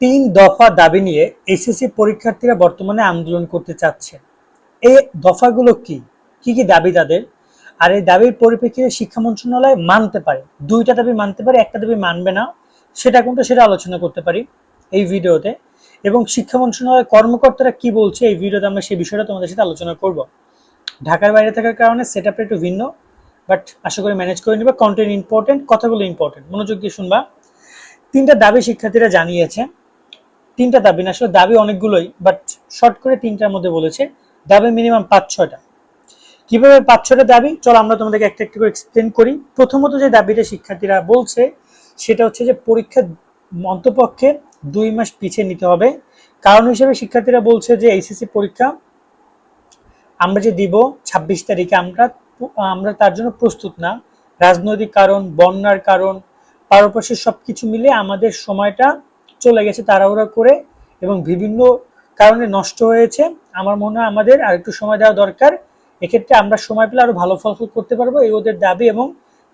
তিন দফা দাবি নিয়ে এসএসসি পরীক্ষার্থীরা বর্তমানে আন্দোলন করতে চাচ্ছে। এই দফাগুলো কি কি কি দাবি তাদের, আর এই দাবির পরিপ্রেক্ষিতে শিক্ষা মন্ত্রণালয় মানতে পারে, দুইটা দাবি মানতে পারে, একটা দাবি মানবে না, সেটা কোনটা সেটা আলোচনা করতে পারি এই ভিডিওতে। এবং শিক্ষা মন্ত্রণালয়ের কর্মকর্তারা কি বলছে এই ভিডিওতে আমরা সেই বিষয়টা তোমাদের সাথে আলোচনা করব। ঢাকার বাইরে থাকার কারণে সেটআপটা একটু ভিন্ন, বাট আশা করি ম্যানেজ করে নিবে। কন্টেন্ট ইম্পর্টেন্ট, কথাগুলো ইম্পর্টেন্ট, মনোযোগ দিয়ে শুনবা। তিনটা দাবি শিক্ষার্থীরা জানিয়েছে। তিনটা দাবি না, আসলে দাবি অনেকগুলোই, বাট শর্ট করে তিনটার মধ্যে বলেছে। দাবি মিনিমাম 5-6টা। কিভাবে 5-6টা দাবি, চলো আমরা তোমাদেরকে একটা একটা করে এক্সপ্লেন করি। প্রথমত যে দাবিটা শিক্ষার্থীরা বলছে সেটা হচ্ছে যে পরীক্ষা অন্তপক্ষে 2 মাস পিছিয়ে নিতে হবে। কারণ হিসেবে শিক্ষার্থীরা বলছে যে এইচএসসি পরীক্ষা আমরা যে দিব 26 তারিখে, আমরা তার জন্য প্রস্তুত না। রাজনৈতিক কারণ, বন্যার কারণ, পারপার্শ্বিক সবকিছু মিলে আমাদের সময়টা চলে গেছে তাড়াহুড়া করে এবং বিভিন্ন কারণে নষ্ট হয়েছে। আমার মনে হয় আমাদের আর একটু সময় দেওয়া দরকার। এক্ষেত্রে আমরা সময় পেলে আরো ভালো ফলাফল করতে পারবো, এই ওদের দাবি। এবং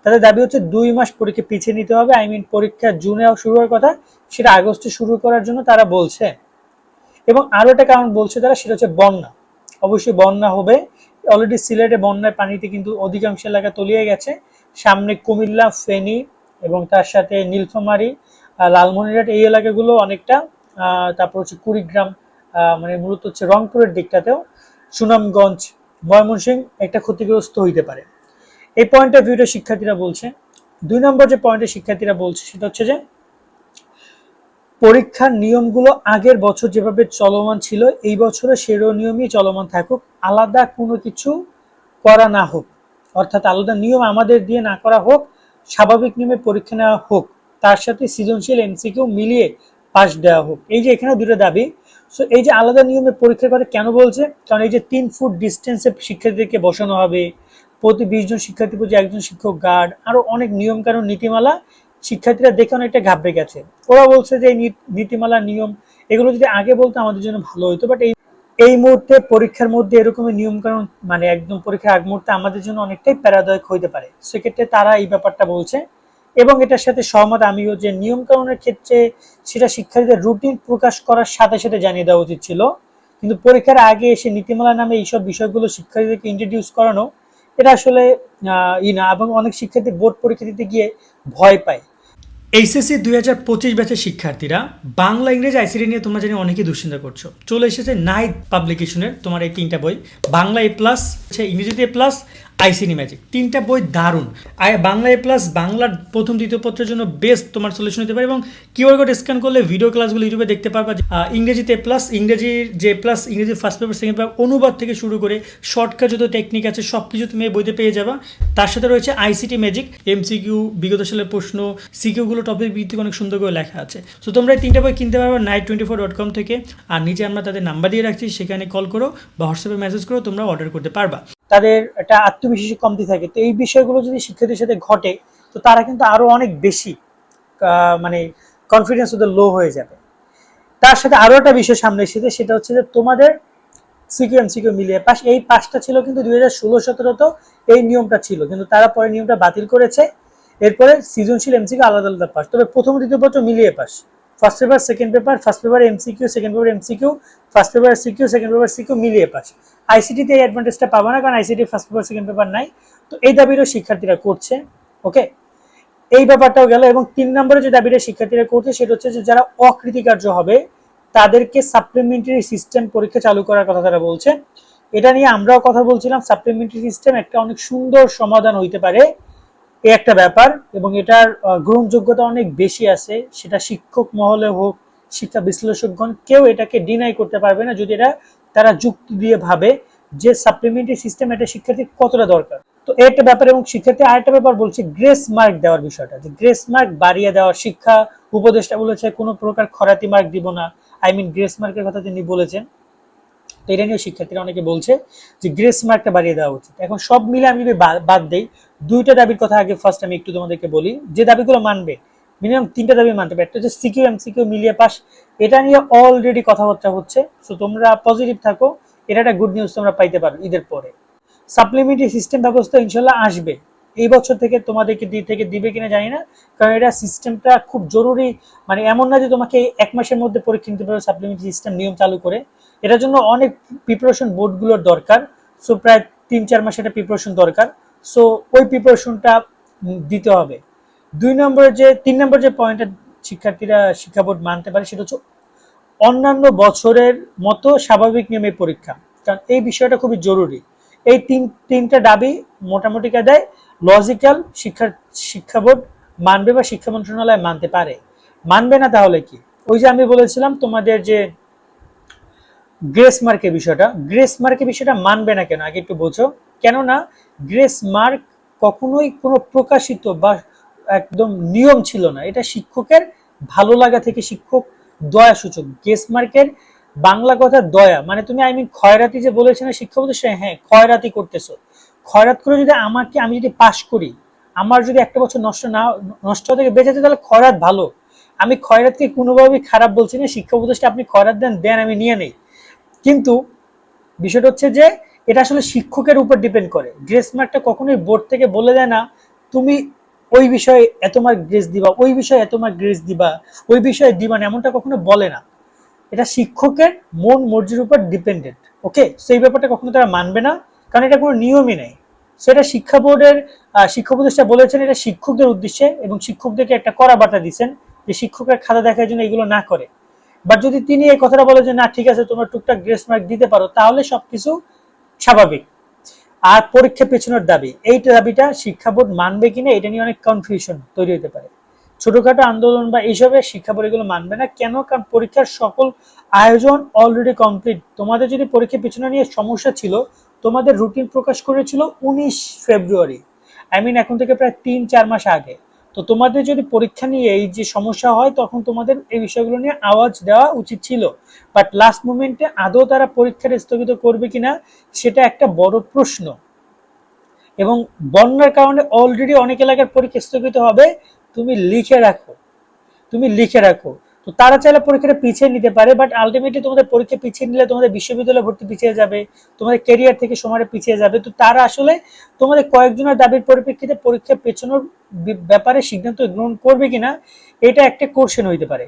তাদের দাবি হচ্ছে 2 মাস পরীক্ষা পিছিয়ে নিতে হবে। পরীক্ষা জুনে শুরু হওয়ার কথা, সেটা আগস্টে শুরু করার জন্য তারা বলছে। এবং আরো একটা কারণ বলছে তারা, সেটা হচ্ছে বন্যা। অবশ্যই বন্যা হবে। অলরেডি সিলেটে বন্যার পানিতে কিন্তু অধিকাংশ এলাকা তলিয়ে গেছে। সামনে কুমিল্লা, ফেনী এবং তার সাথে নীলফামারী, লালমনিরহাট, এই এলাকাগুলো অনেকটা, তারপর হচ্ছে কুড়িগ্রাম, মানে মূলত হচ্ছে রংপুরের দিকটাতেও, সুনামগঞ্জ, ময়মনসিংহ একটা ক্ষতিগ্রস্ত হইতে পারে। এই পয়েন্ট অফ ভিউটা শিক্ষার্থীরা বলছে। 2 নম্বর যে পয়েন্টে শিক্ষার্থীরা বলছে সেটা হচ্ছে যে পরীক্ষার নিয়মগুলো আগের বছর যেভাবে চলমান ছিল এই বছরে সেরো নিয়মই চলমান থাকুক, আলাদা কোনো কিছু করা না হোক। অর্থাৎ আলাদা নিয়ম আমাদের দিয়ে না করা হোক, স্বাভাবিক নিয়মে পরীক্ষা নেওয়া হোক, তার সাথে সৃজনশীল এমসিকিউ মিলিয়ে পাস দেওয়া হোক। এই যে এখানে দুটো দাবি। সো এই যে আলাদা নিয়মে পরীক্ষার কথা কেন বলছে, কারণ এই যে 3 ফুট ডিস্টেন্সে শিক্ষার্থীদেরকে বসানো হবে, প্রতি 20 জন শিক্ষার্থী প্রতি একজন শিক্ষক গার্ড, আরো অনেক নিয়ম কানুন নীতিমালা, শিক্ষার্থীরা দেখে অনেকটা ঘাবড়ে গেছে। ওরা বলছে যে এই নীতিমালা নিয়ম এগুলো যদি আগে বলতো আমাদের জন্য ভালো হতো, বাট এই মুহূর্তে পরীক্ষার মধ্যে এরকমের নিয়ম কানুন, মানে একদম পরীক্ষার আগ মুহূর্তে আমাদের জন্য অনেকটাই প্যারাদায়ক হইতে পারে। সেক্ষেত্রে তারা এই ব্যাপারটা বলছে। এবং এটার সাথে সহমত আমিও, যে নিয়ম কানুনের ক্ষেত্রে সেটা শিক্ষার্থীদের রুটিন প্রকাশ করার সাথে সাথে জানিয়ে দেওয়া উচিত ছিল। কিন্তু পরীক্ষার আগে এসে নীতিমালা নামে এইসব বিষয়গুলো শিক্ষার্থীদেরকে ইন্ট্রোডিউস করানো, এটা আসলে না। এবং অনেক শিক্ষার্থী বোর্ড পরীক্ষা দিতে গিয়ে ভয় পায়। এইচএসসি 2025 ব্যাচের শিক্ষার্থীরা বাংলা, ইংরেজি, আইসিটি নিয়ে তোমরা জানি অনেকেই দুশ্চিন্তা করছো। চলে এসেছে নাইট পাবলিকেশনের তোমার এই 3টা বই, বাংলা A+, ইংরেজিতে A+, আইসিটি ম্যাজিক। 3টা বই দারুণ। বাংলা A+, বাংলার প্রথম দ্বিতীয় পত্রের জন্য বেস্ট তোমার সলিউশন হতে পারে। এবং কিউআর কোড স্ক্যান করলে ভিডিও ক্লাসগুলো ইউটিউবে দেখতে পারবা। ইংরেজিতে A+, ইংরেজির যে প্লাস, ইংরেজি ফার্স্ট পেপার, সেকেন্ড পেপার, অনুবাদ থেকে শুরু করে শর্টকাট যত টেকনিক আছে সব কিছু তুমি এই বইতে পেয়ে যাবা। তার সাথে রয়েছে আইসিটি ম্যাজিক, এমসিকিউ, বিগত সালের প্রশ্ন, সিকিউগুলো টপিক ভিত্তিক অনেক সুন্দর করে লেখা আছে। সো তোমরা এই 3টা বই কিনতে পারবে night24.com থেকে। আর নিচে আমরা তাদের নাম্বার দিয়ে রাখছি, সেখানে কল করো বা হোয়াটসঅ্যাপে মেসেজ করো, তোমরা অর্ডার করতে পারবা। তাদের একটা আত্মবিশ্বাসী কমতি থাকে, তো এই বিষয়গুলো যদি শিক্ষার্থীর সাথে ঘটে তো তারা কিন্তু আরো অনেক বেশি মানে কনফিডেন্স ওদের লো হয়ে যাবে। তার সাথে আরো একটা বিষয় সামনে এসেছে, সেটা হচ্ছে যে তোমাদের সিকিউ এমসিকিউ মিলিয়ে পাস। এই পাসটা ছিল কিন্তু 2016-17 তো এই নিয়মটা ছিল, কিন্তু তারা পরে নিয়মটা বাতিল করেছে। এরপরে সৃজনশীল এমসিকিউ আলাদা আলাদা পাস, তবে প্রথম দ্বিতীয় পত্র মিলিয়ে pass. First paper, second paper, first paper MCQ, second paper MCQ, first paper CQ, second paper CQ মিলিয়ে পাস। আইসিটিতে এই অ্যাডভান্টেজটা পাবা না, কারণ ICT first paper second paper নাই। তো এই দাবিটাও শিক্ষার্থীরা করছে। ওকে, এই ব্যাপারটাও গেল। এবং 3 নম্বরে যে দাবিটা শিক্ষার্থীরা করছে সেটা হচ্ছে যে যারা অকৃতিকার্য হবে তাদেরকে সাপ্লিমেন্টারি সিস্টেম পরীক্ষা চালু করার কথা তারা বলছে। এটা নিয়ে আমরাও কথা বলছিলাম, সাপ্লিমেন্টারি সিস্টেম একটা অনেক সুন্দর সমাধান হইতে পারে, এই একটা ব্যাপার। এবং এটার গ্রহণযোগ্যতা অনেক বেশি আছে, সেটা শিক্ষক মহলে হোক, শিক্ষা বিশ্লেষকগণ, কেউ এটাকে ডিনাই করতে পারবে না যদি এটা তারা যুক্তি দিয়ে ভাবে যে সাপ্লিমেন্টারি সিস্টেম এটা শিক্ষার্থীর কতটা দরকার। তো একটা ব্যাপার। এবং শিক্ষার্থী আরেকটা ব্যাপার বলছে গ্রেস মার্ক দেওয়ার বিষয়টা, যে গ্রেস মার্ক বাড়িয়ে দেওয়ার। শিক্ষা উপদেষ্টা বলেছে কোনো প্রকার খরাতি মার্ক দিব না, গ্রেস মার্কের কথা তিনি বলেছেন। তো এটা নিয়ে শিক্ষার্থীরা অনেকে বলছে যে গ্রেস মার্কটা বাড়িয়ে দেওয়া উচিত। এখন সব মিলে আমি যদি বাদ দেই, 2টা দাবির কথা আগে ফার্স্ট আমি একটু তোমাদেরকে বলি, যে দাবিগুলো মানবে। মিনিমাম 3টা দাবি মানতে হবে। একটা হচ্ছে সিকিউ এমসিকিউ মিলিয়ে পাস, এটা নিয়ে অলরেডি কথাবার্তা হচ্ছে। সো তোমরা পজিটিভ থাকো, এটা একটা গুড নিউজ তোমরা পাইতে পারো ঈদের পরে। সাপ্লিমেন্টারি সিস্টেম ব্যবস্থা ইনশাল্লাহ আসবে, এই বছর থেকে তোমাদেরকে দিবে কিনা জানি না, কারণ এটা সিস্টেমটা খুব জরুরি। মানে এমন না যে তোমাকে 1 মাসের মধ্যে পরীক্ষা নিতে পারবে সাপ্লিমেন্টারি সিস্টেম নিয়ম চালু করে। এটার জন্য অনেক প্রিপারেশন বোর্ডগুলোর দরকার। সো প্রায় 3-4 মাস একটা প্রিপারেশন দরকার। সো ওই প্রিপারেশনটা দিতে হবে। 3 নম্বর যে পয়েন্টটা শিক্ষার্থীরা শিক্ষা বোর্ড মানতে পারে সেটা হচ্ছে অন্যান্য বছরের মতো স্বাভাবিক নিয়মে পরীক্ষা, কারণ এই বিষয়টা খুবই জরুরি। এই তিনটা দাবি মোটামুটি দেয় লজিক্যাল শিক্ষা বোর্ড মানবে বা শিক্ষা মন্ত্রণালয় মানতে পারে। মানবে না তাহলে কি? ওই যে আমি বলেছিলাম তোমাদের যে গ্রেস মার্কের বিষয়টা মানবে না কেন আগে একটু বোঝো। কেননা গ্রেস মার্ক কখনোই কোনো প্রকাশিত বা একদম নিয়ম ছিল না, এটা শিক্ষকের ভালো লাগা থেকে, শিক্ষক দয়া সূচক। গ্রেস মার্কের বাংলা কথা দয়া, মানে তুমি খয়রাতি যে বলেছে না শিক্ষা প্রতিষ্ঠানে, হ্যাঁ খয়রাতি করতেছো। খয়রাত করে যদি আমি যদি পাশ করি, আমার যদি একটা বছর নষ্ট থেকে বেঁচে যায়, তাহলে খয়রাত ভালো। আমি খয়রাতকে কোনোভাবেই খারাপ বলছি না, শিক্ষা প্রতিষ্ঠানে আপনি খয়রাত দেন আমি নিয়ে নেই, কিন্তু বিষয়টা হচ্ছে যে এটা আসলে শিক্ষকের উপর ডিপেন্ড করে। গ্রেস মার্কটা কখনোই বোর্ড থেকে বলে দেয় না তুমি ওই বিষয়ে এত মার্ক গ্রেস দিবা, ওই বিষয়ে এত মার্ক গ্রেস দিবা, ওই বিষয়ে দিবা না, এমনটা কখনো বলে না। এটা শিক্ষকের মন মর্জির উপর ডিপেন্ডেন্ট। ওকে, সেই ব্যাপারটা কখনো তারা মানবে না, কারণ এটা কোনো নিয়মই নেই। সেটা শিক্ষা বোর্ডের শিক্ষা উপদেষ্টা বলেছেন এটা শিক্ষকদের উদ্দেশ্যে, এবং শিক্ষকদেরকে একটা কড়া বার্তা দিচ্ছেন যে শিক্ষকের খাতা দেখার জন্য এগুলো না করে। বাট যদি তিনি এই কথাটা বলে যে না ঠিক আছে তোমরা টুকটাক গ্রেস মার্ক দিতে পারো, তাহলে সবকিছু স্বাভাবিক। আর পরীক্ষা পেছনের দাবি, এই দাবিটা শিক্ষা বোর্ড মানবে কিনা এটা নিয়ে অনেক কনফিউশন তৈরি হতে পারে। ছোটখাটো আন্দোলন বা এইসবে শিক্ষা বোর্ড এগুলো মানবে না। কেন? কারণ পরীক্ষার সকল আয়োজন অলরেডি কমপ্লিট। তোমাদের যদি পরীক্ষা পেছনে নিয়ে সমস্যা ছিল, তোমাদের রুটিন প্রকাশ করেছিল 19 ফেব্রুয়ারি, এখন থেকে প্রায় 3-4 মাস আগে। তো তোমাদের যদি পরীক্ষা নিয়ে এই যে সমস্যা হয়, তখন তোমাদের এই বিষয়গুলো নিয়ে আওয়াজ দেওয়া উচিত ছিল। বাট লাস্ট মোমেন্টে আদৌ তারা পরীক্ষাটা স্থগিত করবে কিনা সেটা একটা বড় প্রশ্ন। এবং বন্যার কারণে অলরেডি অনেক এলাকার পরীক্ষা স্থগিত হবে, তুমি লিখে রাখো। তো তারা চাইলে পরীক্ষাটা পিছিয়ে নিতে পারে, বাট আলটিমেটলি তোমাদের পরীক্ষা পিছিয়ে নিলে তোমাদের বিশ্ববিদ্যালয়ে ভর্তি পিছিয়ে যাবে, তোমাদের ক্যারিয়ার থেকে সময়টা পিছিয়ে যাবে। তো তারা আসলে তোমাদের কয়েকজনের দাবির পরিপ্রেক্ষিতে পরীক্ষা পেছানোর ব্যাপারে সিদ্ধান্ত গ্রহণ করবে কিনা, এটা একটা কোশ্চেন হইতে পারে।